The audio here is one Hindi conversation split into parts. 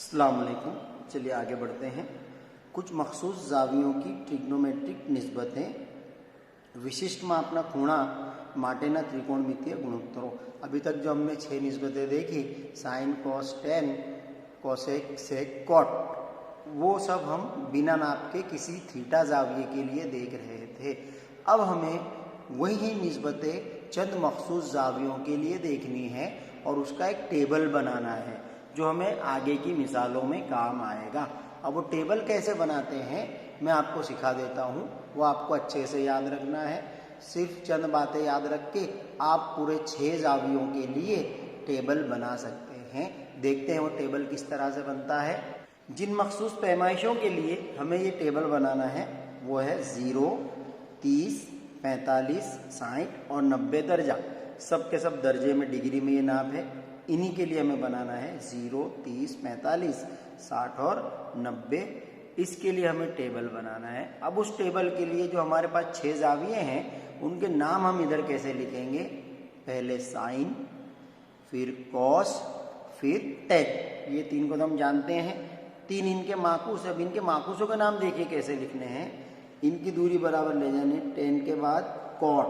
अस्सलाम वालेकुम। चलिए आगे बढ़ते हैं। कुछ मखसूस ज़ावियों की ट्रिग्नोमेट्रिक निस्बतें। विशिष्ट मापना खूणा माटेना त्रिकोणमितीय गुणोत्तरों। अभी तक जो हमने 6 निस्बतें देखी, साइन, कॉस, टेन, कोसेक, सेक, कॉट, वो सब हम बिना नाप के किसी थीटा ज़ाविये के लिए देख रहे थे। अब हमें वही निस्बतें चंद मखसूस ज़ावियों के लिए देखनी है और उसका एक टेबल बनाना है जो हमें आगे की मिसालों में काम आएगा। अब वो टेबल कैसे बनाते हैं मैं आपको सिखा देता हूँ, वो आपको अच्छे से याद रखना है। सिर्फ चंद बातें याद रख के आप पूरे 6 ज़ावियों के लिए टेबल बना सकते हैं। देखते हैं वो टेबल किस तरह से बनता है। जिन मखसूस पैमाइशों के लिए हमें ये टेबल बनाना है वो है 0, 30, 45, 60 और 90 दर्जा। सब के सब दर्जे में, डिग्री में ये नाप है। इन्हीं के लिए हमें बनाना है 0, 30, 45, 60 और 90। इसके लिए हमें टेबल बनाना है। अब उस टेबल के लिए जो हमारे पास 6 ज़ाविये हैं उनके नाम हम इधर कैसे लिखेंगे। पहले साइन, फिर कॉस, फिर टेन। ये 3 को तो हम जानते हैं। 3 इनके माकूस। अब इनके माकूसों के नाम देखिए कैसे लिखने हैं। इनकी दूरी बराबर ले जानी, 10 के बाद कॉट,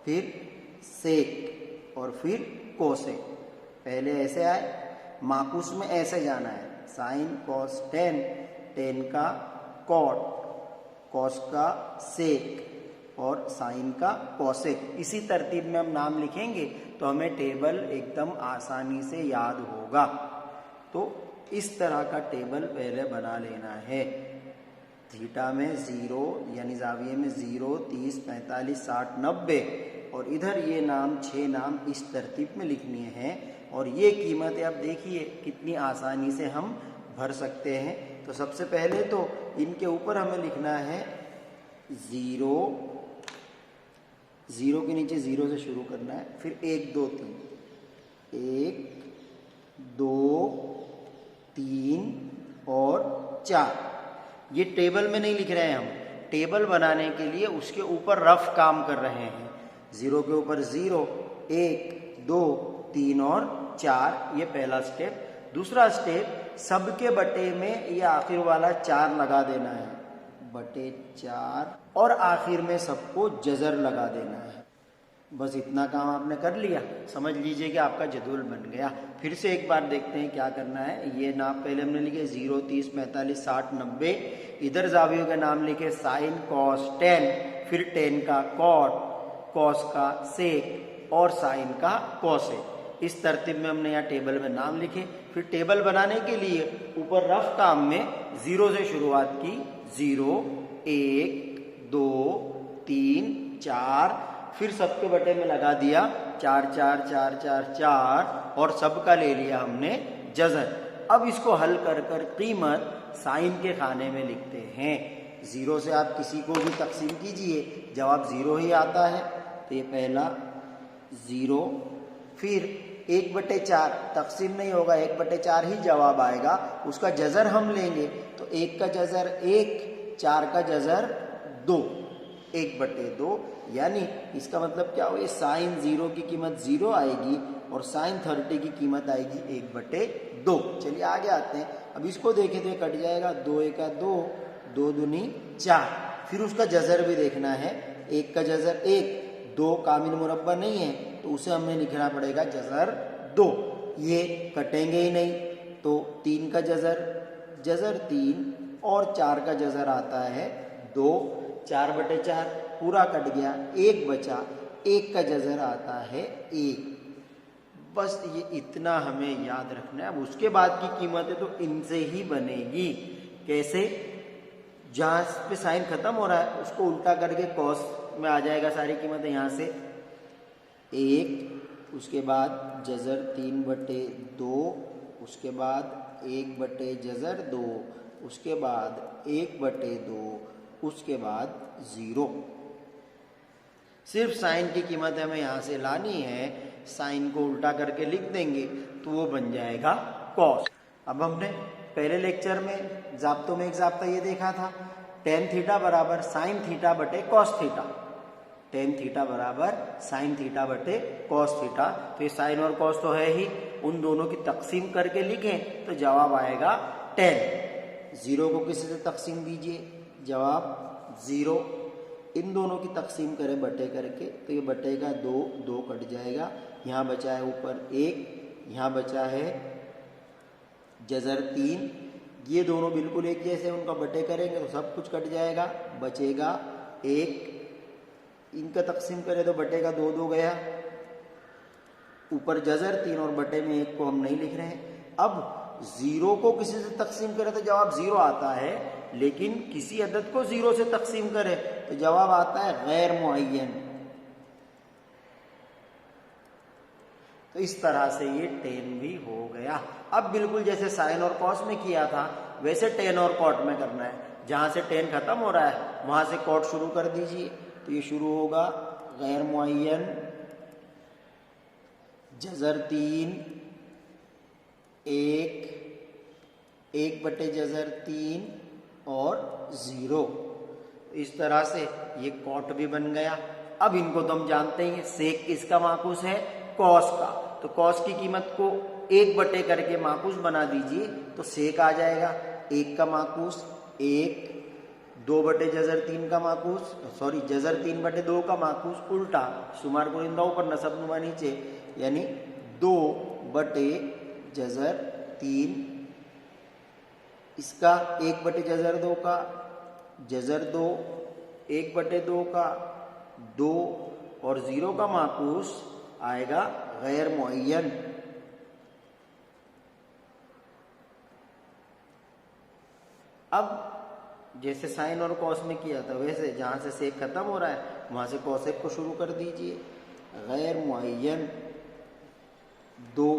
फिर सेक और फिर कोसेक। पहले ऐसे आए, माकूस में ऐसे जाना है, साइन कॉस टेन, टेन का कॉट, कॉस का सेक और साइन का कोसेक। इसी तरतीब में हम नाम लिखेंगे तो हमें टेबल एकदम आसानी से याद होगा। तो इस तरह का टेबल पहले बना लेना है। थीटा में 0 यानी ज़ाविये में 0, 30, 45, 60, 90 और इधर ये नाम 6 नाम इस तरतीब में लिखनी है। और ये कीमतें अब देखिए कितनी आसानी से हम भर सकते हैं। तो सबसे पहले तो इनके ऊपर हमें लिखना है 0, 0 के नीचे 0 से शुरू करना है, फिर 1, 2, 3, 1, 2, 3 और 4। ये टेबल में नहीं लिख रहे हैं हम, टेबल बनाने के लिए उसके ऊपर रफ काम कर रहे हैं। 0 के ऊपर 0, 1, 2, 3 और 4, ये पहला स्टेप। दूसरा स्टेप, सबके बटे में ये आखिर वाला 4 लगा देना है, बटे 4, और आखिर में सबको जजर लगा देना है। बस इतना काम आपने कर लिया, समझ लीजिए कि आपका जदूल बन गया। फिर से एक बार देखते हैं क्या करना है। ये नाम पहले हमने लिखे 0, 30, 45, 60, 90। इधर ज़ावियों के नाम लिखे साइन कॉस टेन, फिर टेन का कॉट, कॉस का सेक और साइन का कोसेक। इस तरतीब में हमने यहाँ टेबल में नाम लिखे। फिर टेबल बनाने के लिए ऊपर रफ काम में 0 से शुरुआत की, 0, 1, 2, 3, 4, फिर सबके बटे में लगा दिया 4, 4, 4, 4, 4 और सबका ले लिया हमने जजर। अब इसको हल कर कर कीमत साइन के खाने में लिखते हैं। 0 से आप किसी को भी तकसीम कीजिए, जवाब 0 ही आता है। तो ये पहला 0, फिर 1/4 तकसीम नहीं होगा, 1/4 ही जवाब आएगा। उसका जजर हम लेंगे तो 1 का जजर 1, 4 का जजर 2, 1/2। यानी इसका मतलब क्या हो, ये साइन 0 की कीमत 0 आएगी और साइन 30 की कीमत आएगी 1/2। चलिए आगे आते हैं। अब इसको देखें तो ये कट जाएगा, 2 1 2, 2 दूनी 4। फिर उसका जजर भी देखना है, 1 का जजर 1, 2 कामिल मुरब्बा नहीं है तो उसे हमें लिखना पड़ेगा जजर 2। ये कटेंगे ही नहीं तो 3 का जजर 3 और 4 का जजर आता है 2, 4/4 पूरा कट गया, 1 बचा, 1 का जजर आता है 1। बस ये इतना हमें याद रखना है। अब उसके बाद की कीमतें तो इनसे ही बनेगी। कैसे, जहाँ पे साइन खत्म हो रहा है उसको उल्टा करके कॉस में आ जाएगा सारी कीमतें। यहाँ से 1, उसके बाद जजर 3/2, उसके बाद 1/जजर 2, उसके बाद 1/2, उसके बाद 0। सिर्फ साइन की कीमत हमें यहाँ से लानी है। साइन को उल्टा करके लिख देंगे तो वो बन जाएगा कॉस। अब हमने पहले लेक्चर में ज़ाब्तों में एक ज़ाब्ता ये देखा था, टेन थीटा बराबर साइन थीटा बटे कॉस थीटा। टेन थीटा बराबर साइन थीटा बटे कॉस थीटा। तो ये साइन और कॉस तो है ही, उन दोनों की तकसीम करके लिखें तो जवाब आएगा 10। 0 को किसी से तकसीम दीजिए, जवाब 0। इन दोनों की तकसीम करें बटे करके तो ये बटेगा 2, 2 कट जाएगा। यहाँ बचा है ऊपर 1, यहाँ बचा है जज़र 3। ये दोनों बिल्कुल एक जैसे, उनका बटे करेंगे तो सब कुछ कट जाएगा, बचेगा 1। इनका तकसीम करें तो बटेगा 2, 2 गया। ऊपर जज़र 3 और बटे में 1 को हम नहीं लिख रहे हैं। अब 0 को किसी से तकसीम करें तो जवाब 0 आता है, लेकिन किसी अदद को 0 से तकसीम करें तो जवाब आता है गैर मुअय्यन। तो इस तरह से ये 10 भी हो गया। अब बिल्कुल जैसे साइन और कॉस में किया था वैसे 10 और कॉट में करना है। जहां से 10 खत्म हो रहा है वहां से कॉट शुरू कर दीजिए। तो ये शुरू होगा गैर मुअय्यन, जज़र 3, 1 बटे जज़र 3 और 0। इस तरह से ये कॉट भी बन गया। अब इनको तो हम जानते हैं सेक किसका माकूस है, कॉस का। तो कॉस की कीमत को 1 बटे करके माकूस बना दीजिए तो सेक आ जाएगा। 1 का माकूस 1, 2 बटे जज़र 3 का माकूस, सॉरी जज़र 3 बटे 2 का माकूस, उल्टा शुमार कुरिंदा ऊपर नसब नुमा नीचे, यानी 2 बटे जज़र 3, इसका 1 बटे जज़र 2 का, जज़र 2 1 बटे 2 का 2 और 0 का माकूस आएगा गैर मुअय्यन। अब जैसे साइन और कॉस में किया था वैसे जहां से सेक खत्म हो रहा है वहां से कॉसेक को शुरू कर दीजिए। गैर मुअय्यन 2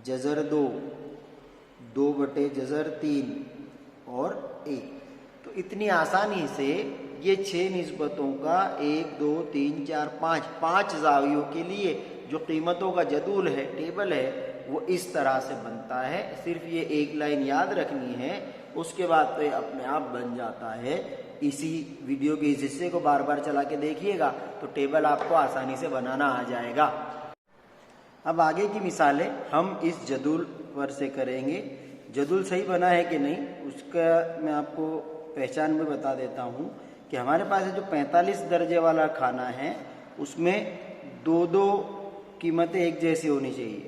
जज़र 2, 2 बटे जज़र 3 और 1। तो इतनी आसानी से ये 6 निस्बतों का 1, 2, 3, 4, 5 जावियों के लिए जो कीमतों का जदूल है, टेबल है, वो इस तरह से बनता है। सिर्फ ये एक लाइन याद रखनी है, उसके बाद तो ये अपने आप बन जाता है। इसी वीडियो के इस हिस्से को बार बार चला के देखिएगा तो टेबल आपको आसानी से बनाना आ जाएगा। अब आगे की मिसालें हम इस जदूल पर से करेंगे। जदूल सही बना है कि नहीं उसका मैं आपको पहचान में बता देता हूँ कि हमारे पास जो 45 दर्जे वाला खाना है उसमें 2 कीमतें एक जैसी होनी चाहिए।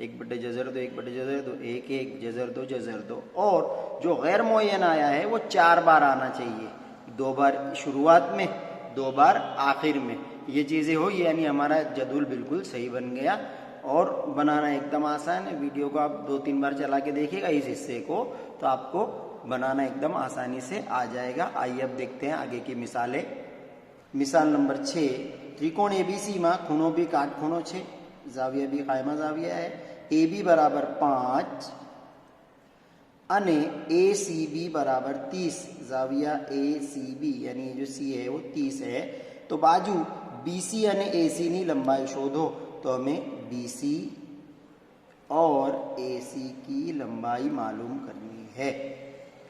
1 बटे जज़र 2, 1 बटे जज़र 2, 1 1 जज़र 2 जज़र 2। और जो गैर मुअय्यन आया है वो 4 बार आना चाहिए, 2 बार शुरुआत में, 2 बार आखिर में। ये चीज़ें हो यानी हमारा जदूल बिल्कुल सही बन गया। और बनाना एकदम आसान है। वीडियो को आप 2-3 बार चला के देखिएगा इस हिस्से को, तो आपको बनाना एकदम आसानी से आ जाएगा। आइए अब देखते हैं आगे की मिसालें। मिसाल नंबर 6, त्रिकोण एबीसी में खूणों भी काट खूणों 6, जाविया भी कायमा जाविया है। ए बी बराबर 5 अने ए सी बी बराबर 30, जाविया ए सी बी यानी जो सी है वो 30 है। तो बाजू बी सी अने ए सी नी लंबाई शोधो। तो हमें बी सी और ए सी की लंबाई मालूम करनी है।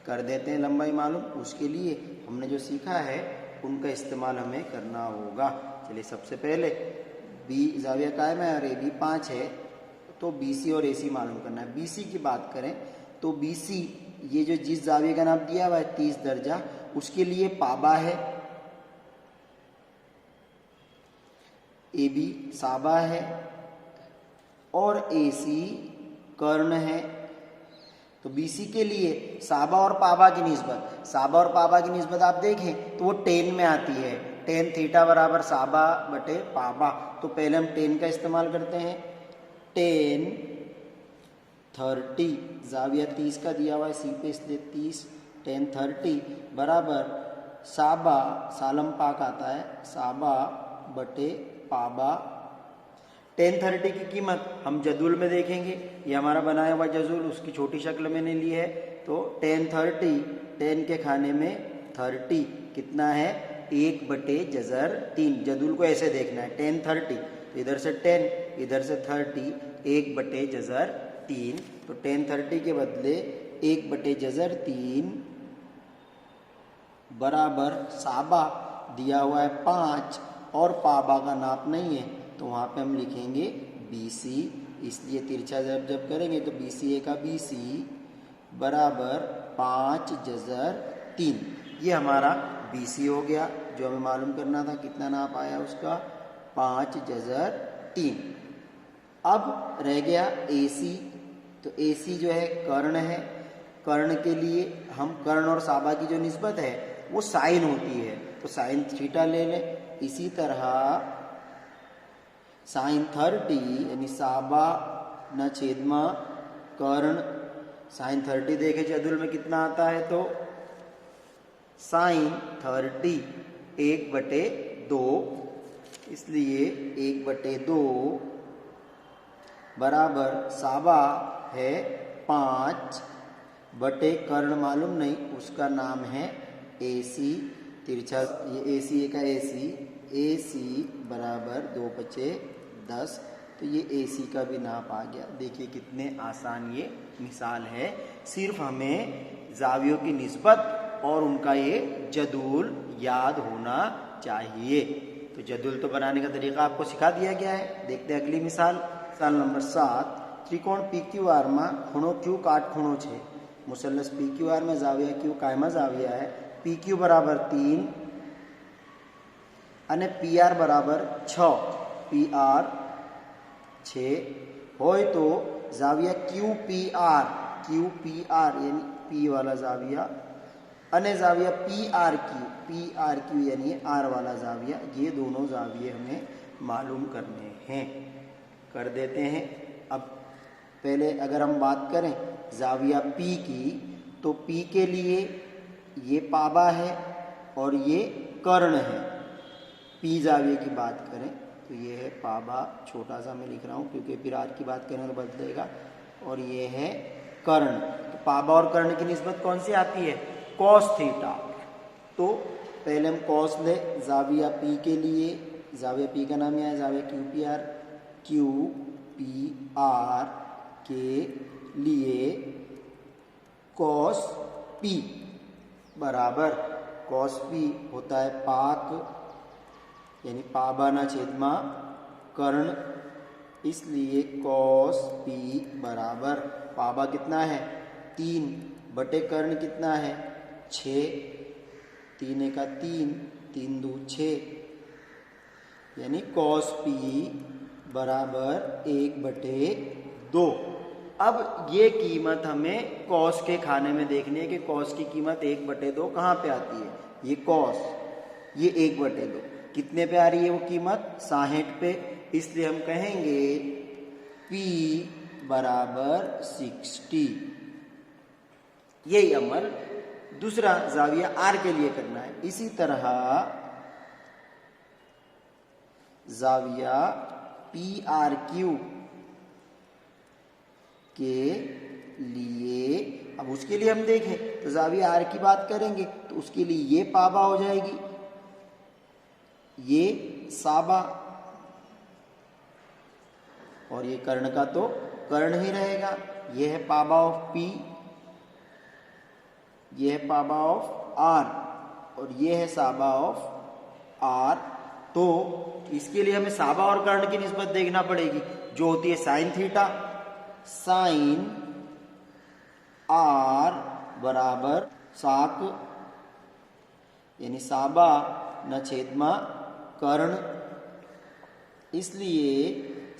कर देते हैं लंबाई मालूम। उसके लिए हमने जो सीखा है उनका इस्तेमाल हमें करना होगा। चलिए सबसे पहले बी जाविया कायम है और ए बी 5 है, तो बी सी और ए सी मालूम करना है। बी सी की बात करें तो बी सी ये जो जिस जाविये का नाम दिया हुआ है 30 दर्जा, उसके लिए पाबा है, ए बी साबा है और ए सी कर्ण है। तो बीसी के लिए साबा और पाबा की निस्बत आप देखें तो वो 10 में आती है। 10 थीटा बराबर साबा बटे पाबा। तो पहले हम 10 का इस्तेमाल करते हैं। 10 30 जाविया 30 का दिया हुआ है सी पे, इसलिए 30 10 30 बराबर साबा, सालम पाक आता है, साबा बटे पाबा। 10 30 की कीमत हम जदूल में देखेंगे। ये हमारा बनाया हुआ जदूल, उसकी छोटी शक्ल मैंने ली है। तो 10 30, 10 के खाने में 30 कितना है, 1 बटे जज़र 3। जदूल को ऐसे देखना है 10 30, तो इधर से 10 इधर से 30, 1 बटे जज़र 3। तो 10 30 के बदले 1 बटे जज़र 3 बराबर साबा दिया हुआ है 5 और पाबा का नाप नहीं है, तो वहाँ पे हम लिखेंगे BC, इसलिए तिरछा जब जब करेंगे तो BCA का BC बराबर 5 जज़र 3। ये हमारा BC हो गया, जो हमें मालूम करना था कितना नाप आया उसका 5 जज़र 3। अब रह गया AC, तो AC जो है कर्ण है। कर्ण के लिए हम कर्ण और साबा की जो निस्बत है वो साइन होती है, तो साइन थीटा ले लें। इसी तरह साइन 30 यानी साबा न छेदमा कर्ण, साइन 30 देखे जदुल में कितना आता है तो साइन 30 1/2, इसलिए 1/2 बराबर साबा है 5 बटे कर्ण मालूम नहीं, उसका नाम है AC। तिरछा ये AC का AC बराबर 2×10, तो ये AC का भी नाप आ गया। देखिए कितने आसान ये मिसाल है, सिर्फ हमें जावियों की निस्बत और उनका ये जदूल याद होना चाहिए। तो जदूल तो बनाने का तरीका आपको सिखा दिया गया है। देखते हैं अगली मिसाल, मिसाल नंबर 7। त्रिकोण PQR में ખૂણો Q કાટખૂણો છે। मुसल्लस PQR में जाविया Q कायमा जाविया है। PQ बराबर 3 અને PR बराबर 6, PR 6 હોય तो जाविया QPR यानी P वाला जाविया અને जाविया PRQ यानी R वाला जाविया, ये दोनों जाविये हमें मालूम करने हैं। कर देते हैं। अब पहले अगर हम बात करें जाविया P की, तो P के लिए ये पाबा है और ये कर्ण है। P जाविये की बात करें तो ये है पाबा, छोटा सा मैं लिख रहा हूँ क्योंकि फिर R की बात करें तो बदलेगा, और ये है कर्ण। तो पाबा और कर्ण की निस्बत कौन सी आती है cos थीटा। तो पहले हम cos ले जाविया P के लिए, जाविया P का नाम यहाँ है जाविया QPR के लिए cos P बराबर cos P होता है पाक यानी पाबा ना छेदमा कर्ण, इसलिए cos P बराबर पाबा कितना है 3 बटे कर्ण कितना है 6, 3 का 3, 3 2 6, यानी cos P बराबर 1/2। अब ये कीमत हमें cos के खाने में देखनी है कि cos की कीमत 1/2 कहाँ पे आती है। ये cos, ये 1/2 कितने पे आ रही है वो कीमत 60 पे, इसलिए हम कहेंगे P बराबर 60। यही अमल दूसरा जाविया R के लिए करना है। इसी तरह जाविया PRQ के लिए, अब उसके लिए हम देखें तो जाविया R की बात करेंगे तो उसके लिए ये पाबा हो जाएगी, ये साबा, और ये कर्ण का तो कर्ण ही रहेगा। ये है पाबा ऑफ P, ये है पाबा ऑफ R, और ये है साबा ऑफ R। तो इसके लिए हमें साबा और कर्ण की निस्बत देखना पड़ेगी, जो होती है साइन थीटा। साइन R बराबर साक यानी साबा न छेदमा कर्ण, इसलिए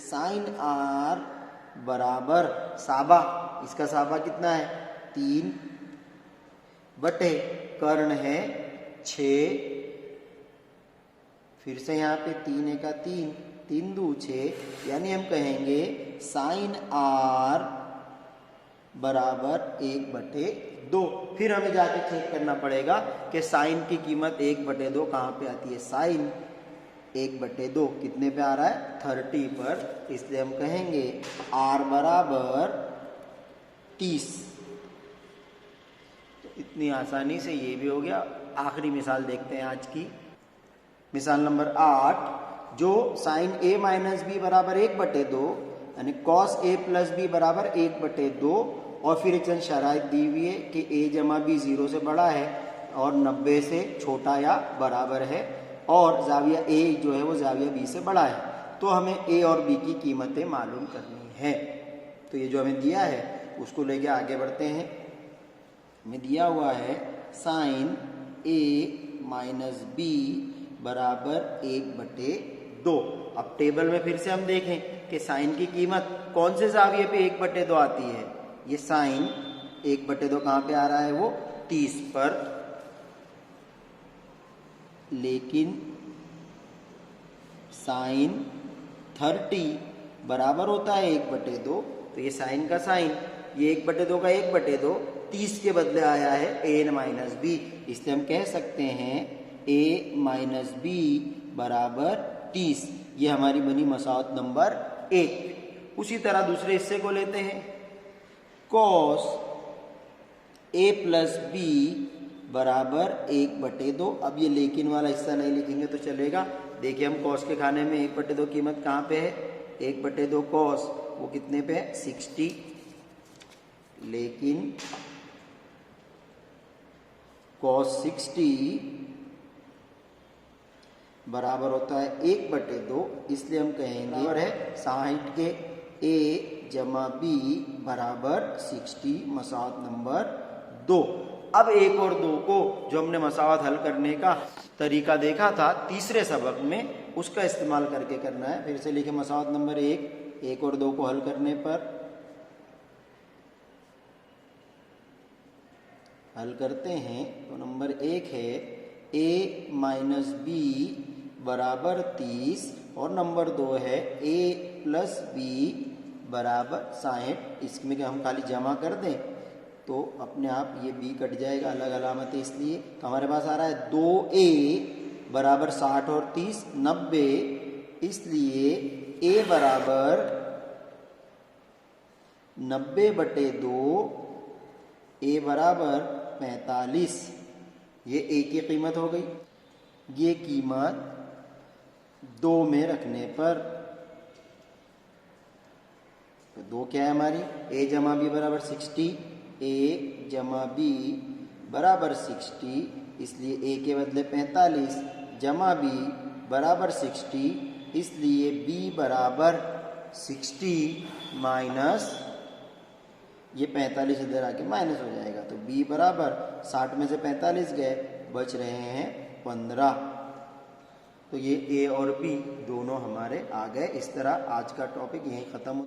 साइन R बराबर साबा, इसका साबा कितना है 3 बटे कर्ण है 6, फिर से यहाँ पे 3 का 3, 3 2 6, यानी हम कहेंगे साइन R बराबर 1/2। फिर हमें जाके चेक करना पड़ेगा कि साइन की कीमत 1/2 कहाँ पे आती है। साइन 1/2 कितने पे आ रहा है 30 पर, इसलिए हम कहेंगे R बराबर 30। तो इतनी आसानी से ये भी हो गया। आखिरी मिसाल देखते हैं आज की, मिसाल नंबर 8, जो साइन A माइनस B बराबर 1/2 यानी cos A प्लस B बराबर 1/2, और फिर एक शराइत दी हुई है कि A जमा B 0 से बड़ा है और 90 से छोटा या बराबर है, और जाविया A जो है वो जाविया B से बड़ा है। तो हमें ए और बी की कीमतें मालूम करनी है। तो ये जो हमें दिया है उसको लेके आगे बढ़ते हैं। हमें दिया हुआ है साइन ए माइनस बी बराबर 1/2। अब टेबल में फिर से हम देखें कि साइन की कीमत कौन से जाविये पे 1/2 आती है। ये साइन 1/2 कहाँ पे आ रहा है, वो 30 पर, लेकिन साइन 30 बराबर होता है 1/2। तो ये साइन का साइन, ये 1/2 का 1/2 30 के बदले आया है a माइनस बी, इसलिए हम कह सकते हैं a माइनस बी बराबर 30। ये हमारी बनी मसावत नंबर 1। उसी तरह दूसरे हिस्से को लेते हैं। cos a प्लस बी बराबर 1/2। अब ये लेकिन वाला हिस्सा नहीं लिखेंगे तो चलेगा। देखिए हम cos के खाने में 1/2 कीमत कहाँ पे है, 1/2 cos वो कितने पे है, 60। लेकिन cos 60 बराबर होता है 1/2, इसलिए हम कहेंगे और है 60 के a जमा b बराबर 60 मसावत नंबर 2। अब 1 और 2 को जो हमने मसावत हल करने का तरीका देखा था तीसरे सबक में, उसका इस्तेमाल करके करना है। फिर से लिखे मसावत नंबर 1 और 2 को हल करने पर हल करते हैं तो नंबर 1 है a माइनस बी बराबर 30 और नंबर 2 है a प्लस बी बराबर 60। इसमें हम खाली जमा कर दें तो अपने आप ये b कट जाएगा, अलग अलामत है इसलिए। तो हमारे पास आ रहा है 2a बराबर 60 और 30 90, इसलिए a बराबर 90/2, a बराबर 45। ये a की कीमत हो गई। ये कीमत 2 में रखने पर, तो 2 क्या है हमारी, a जमा b बराबर 60, a जमा b बराबर 60, इसलिए a के बदले 45 जमा b बराबर 60, इसलिए b बराबर 60 माइनस ये 45 इधर आके माइनस हो जाएगा। तो b बराबर 60 में से 45 गए, बच रहे हैं 15। तो ये a और b दोनों हमारे आ गए। इस तरह आज का टॉपिक यहीं ख़त्म।